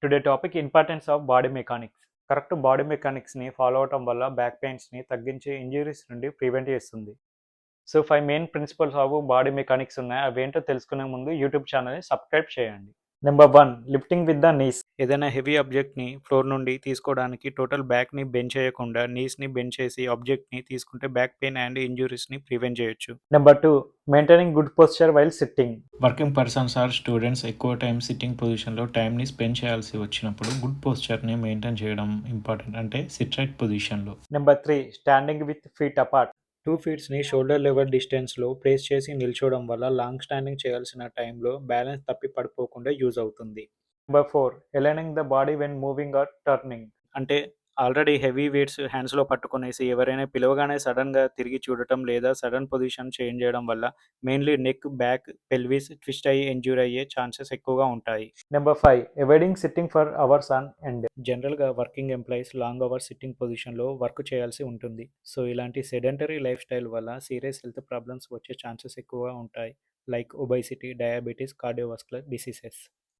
Today topic importance of body mechanics. Correct body మెకానిక్స్ని follow అవటం వల్ల బ్యాక్ పెయిన్స్ని తగ్గించి ఇంజరీస్ నుండి ప్రివెంట్ చేస్తుంది. So 5 main principles of body mechanics ఉన్నాయి. అవేంటో తెలుసుకునే ముందు యూట్యూబ్ ఛానల్ని సబ్స్క్రైబ్ చేయండి. Number 1, lifting with the knees. ఏదైనా హెవీ ఆబ్జెక్ట్ని ఫ్లోర్ నుండి తీసుకోవడానికి టోటల్ బ్యాక్ని బెండ్ చేయకుండా నీస్ని బెండ్ చేసి ఆబ్జెక్ట్ని తీసుకుంటే బ్యాక్ పెయిన్ అండ్ ఇంజురీస్ని ప్రివెంట్ చేయొచ్చు. Number 2, maintaining good posture while sitting. Working persons or students ఎక్కువ టైం సిట్టింగ్ పొజిషన్లో టైంని స్పెండ్ చేయాల్సి వచ్చినప్పుడు గుడ్ పోస్చర్ని మెయింటైన్ చేయడం ఇంపార్టెంట్, అంటే సిట్ రైట్ పొజిషన్లో. Number 3, standing with feet apart. 2 ఫీట్స్ని షోల్డర్ లెవెల్ డిస్టెన్స్లో ప్లేస్ చేసి నిల్చోవడం వల్ల లాంగ్ స్టాండింగ్ చేయాల్సిన టైంలో బ్యాలెన్స్ తప్పి పడిపోకుండా యూజ్ అవుతుంది. Number 4, aligning the body when moving or turning. అంటే ఆల్రెడీ హెవీ వెయిట్స్ హ్యాండ్స్లో పట్టుకునేసి ఎవరైనా పిలవగానే సడన్గా తిరిగి చూడటం లేదా సడన్ పొజిషన్ చేంజ్ చేయడం వల్ల mainly neck, back, pelvis twist అయ్యి ఇంజ్యూర్ అయ్యే ఛాన్సెస్ ఎక్కువగా ఉంటాయి. Number 5, avoiding sitting for hours on end. జనరల్గా working employees long hours sitting పొజిషన్లో వర్క్ చేయాల్సి ఉంటుంది. సో ఇలాంటి సెడెంటరీ లైఫ్ స్టైల్ వల్ల సీరియస్ హెల్త్ ప్రాబ్లమ్స్ వచ్చే ఛాన్సెస్ ఎక్కువగా ఉంటాయి, like obesity, diabetes, cardiovascular diseases.